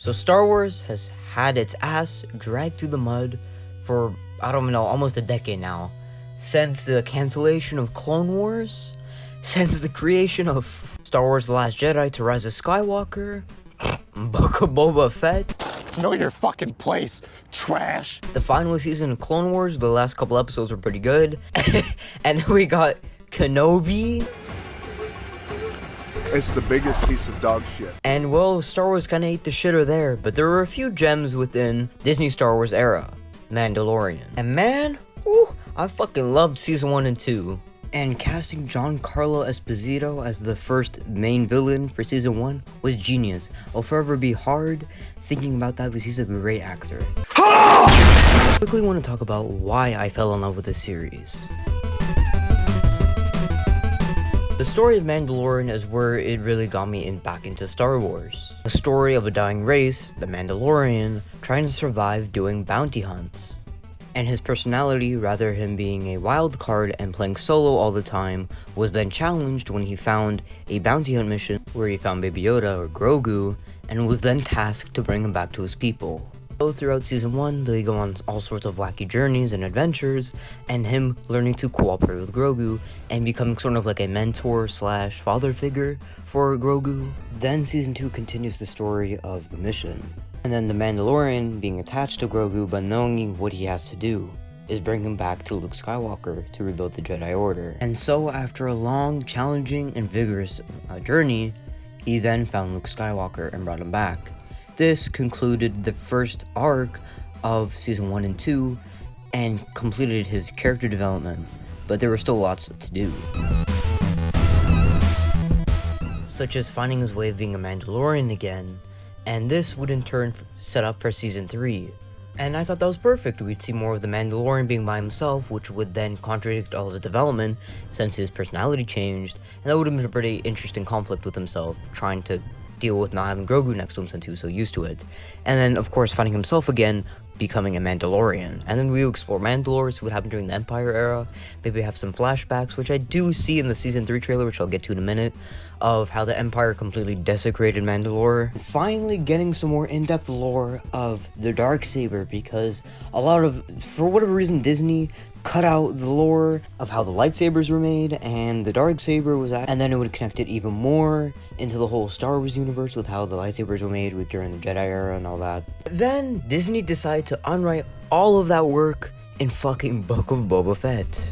So Star Wars has had its ass dragged through the mud for, I don't know, almost a decade now. Since the cancellation of Clone Wars, since the creation of Star Wars The Last Jedi to Rise of Skywalker, Book of Boba Fett. Know your fucking place, trash. The final season of Clone Wars, the last couple episodes were pretty good. And then we got Kenobi. It's the biggest piece of dog shit. And well, Star Wars kinda ate the shitter there, but there were a few gems within Disney Star Wars era. Mandalorian. And man, whew, I fucking loved season 1 and 2. And casting Giancarlo Esposito as the first main villain for season 1 was genius. I'll forever be hard thinking about that because he's a great actor. I quickly want to talk about why I fell in love with this series. The story of Mandalorian is where it really got me back into Star Wars. The story of a dying race, the Mandalorian, trying to survive doing bounty hunts. And his personality, rather him being a wild card and playing solo all the time, was then challenged when he found a bounty hunt mission where he found Baby Yoda or Grogu, and was then tasked to bring him back to his people. So throughout season 1, they go on all sorts of wacky journeys and adventures, and him learning to cooperate with Grogu and becoming sort of like a mentor slash father figure for Grogu. Then season 2 continues the story of the mission. And then the Mandalorian being attached to Grogu but knowing what he has to do is bring him back to Luke Skywalker to rebuild the Jedi Order. And so after a long, challenging, and vigorous journey, he then found Luke Skywalker and brought him back. This concluded the first arc of season 1 and 2 and completed his character development, but there were still lots to do. Such as finding his way of being a Mandalorian again, and this would in turn set up for season 3. And I thought that was perfect. We'd see more of the Mandalorian being by himself, which would then contradict all his development since his personality changed, and that would have been a pretty interesting conflict with himself, trying to deal with not having Grogu next to him since he was so used to it. And then, of course, finding himself again, becoming a Mandalorian. And then we would explore Mandalore, see what happened during the Empire era, maybe have some flashbacks, which I do see in the season 3 trailer, which I'll get to in a minute, of how the Empire completely desecrated Mandalore. And finally getting some more in-depth lore of the Darksaber, because a lot of, for whatever reason, Disney cut out the lore of how the lightsabers were made and the Darksaber was at, and then it would connect it even more into the whole Star Wars universe with how the lightsabers were made during the Jedi era and all that. Then Disney decided to unwrite all of that work in fucking Book of Boba Fett.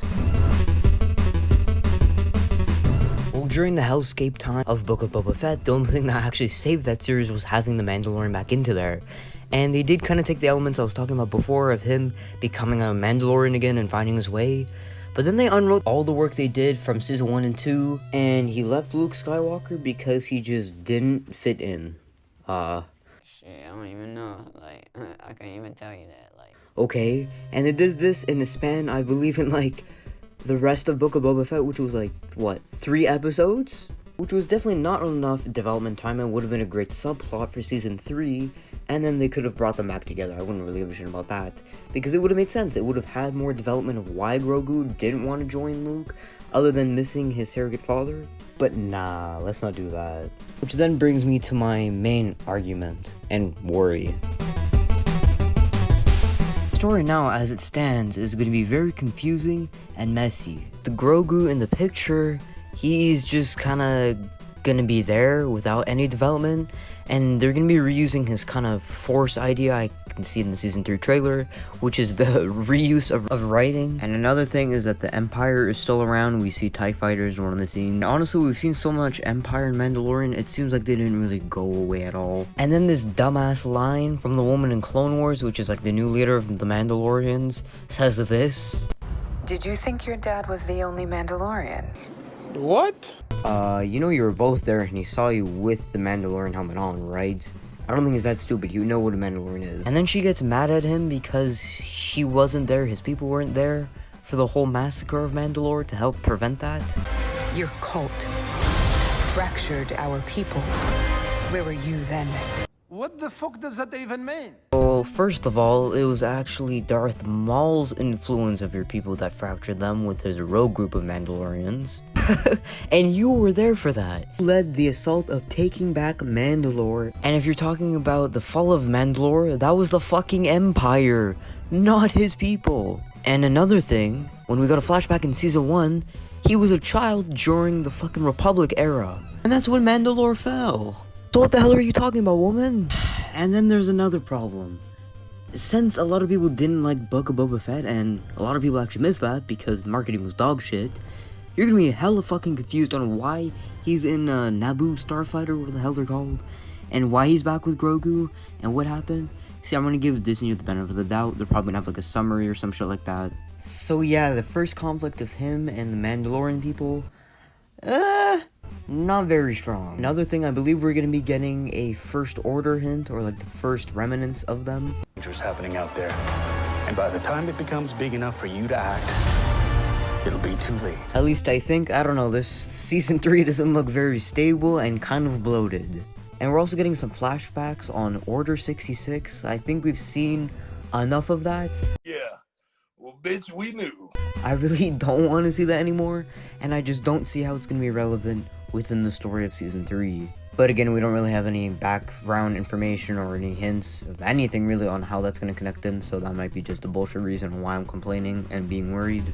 Well, during the hellscape time of Book of Boba Fett, the only thing that actually saved that series was having the Mandalorian back into there. And they did kind of take the elements I was talking about before of him becoming a Mandalorian again and finding his way. But then they unwrote all the work they did from season 1 and 2, and he left Luke Skywalker because he just didn't fit in. Shit, I don't even know. Like, I can't even tell you that. Like, okay, and they did this in a span, I believe, in like the rest of Book of Boba Fett, which was like, what, 3 episodes? Which was definitely not enough development time and would have been a great subplot for season 3, and then they could have brought them back together. I wouldn't really give a shit about that, because it would have made sense. It would have had more development of why Grogu didn't want to join Luke, other than missing his surrogate father. But nah, let's not do that. Which then brings me to my main argument and worry. The story now, as it stands, is going to be very confusing and messy. The Grogu in the picture, he's just kind of gonna be there without any development, and they're gonna be reusing his kind of Force idea. I can see in the season 3 trailer, which is the reuse of writing. And another thing is that the Empire is still around. We see TIE fighters in one of the scenes. Honestly, we've seen so much Empire and Mandalorian, it seems like they didn't really go away at all. And then this dumbass line from the woman in Clone Wars, which is like the new leader of the Mandalorians, says this: Did you think your dad was the only Mandalorian? What? You know you were both there and he saw you with the Mandalorian helmet on, right? I don't think it's that stupid. You know what a Mandalorian is. And then she gets mad at him because he wasn't there, his people weren't there for the whole massacre of Mandalore to help prevent that. Your cult fractured our people. Where were you then? What the fuck does that even mean? Well, first of all, it was actually Darth Maul's influence of your people that fractured them with his rogue group of Mandalorians. And you were there for that. You led the assault of taking back Mandalore. And if you're talking about the fall of Mandalore, that was the fucking Empire, not his people. And another thing, when we got a flashback in season 1, he was a child during the fucking Republic era. And that's when Mandalore fell. So what the hell are you talking about, woman? And then there's another problem. Since a lot of people didn't like Boba Fett, and a lot of people actually missed that because marketing was dog shit, you're gonna be hella fucking confused on why he's in Naboo Starfighter, what the hell they're called, and why he's back with Grogu, and what happened. See, I'm gonna give Disney the benefit of the doubt. They're probably gonna have like a summary or some shit like that. So yeah, the first conflict of him and the Mandalorian people, not very strong. Another thing, I believe we're gonna be getting a First Order hint, or like the first remnants of them. Danger's happening out there, and by the time it becomes big enough for you to act, it'll be too late. At least I think. I don't know, this season 3 doesn't look very stable and kind of bloated. And we're also getting some flashbacks on Order 66. I think we've seen enough of that. Yeah. Well, bitch, we knew. I really don't want to see that anymore, and I just don't see how it's going to be relevant within the story of season 3. But again, we don't really have any background information or any hints of anything really on how that's going to connect in, so that might be just a bullshit reason why I'm complaining and being worried.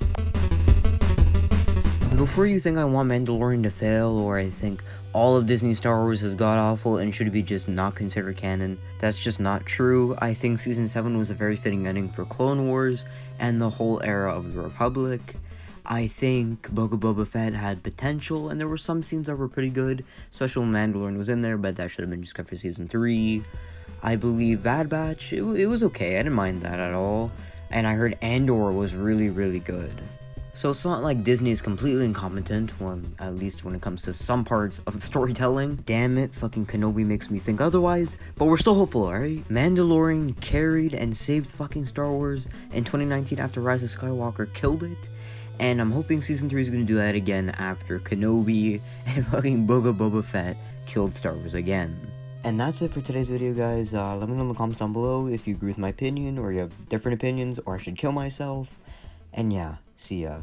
Before you think I want Mandalorian to fail, or I think all of Disney Star Wars is god-awful and should be just not considered canon, that's just not true. I think Season 7 was a very fitting ending for Clone Wars and the whole era of the Republic. I think Boba Fett had potential, and there were some scenes that were pretty good, especially when Mandalorian was in there, but that should have been just kept for Season 3. I believe Bad Batch, it was okay, I didn't mind that at all. And I heard Andor was really, really good. So it's not like Disney is completely incompetent, at least when it comes to some parts of the storytelling. Damn it, fucking Kenobi makes me think otherwise, but we're still hopeful, alright? Mandalorian carried and saved fucking Star Wars in 2019 after Rise of Skywalker killed it, and I'm hoping Season 3 is going to do that again after Kenobi and fucking Boba Fett killed Star Wars again. And that's it for today's video, guys. Let me know in the comments down below if you agree with my opinion, or you have different opinions, or I should kill myself. And yeah, see ya.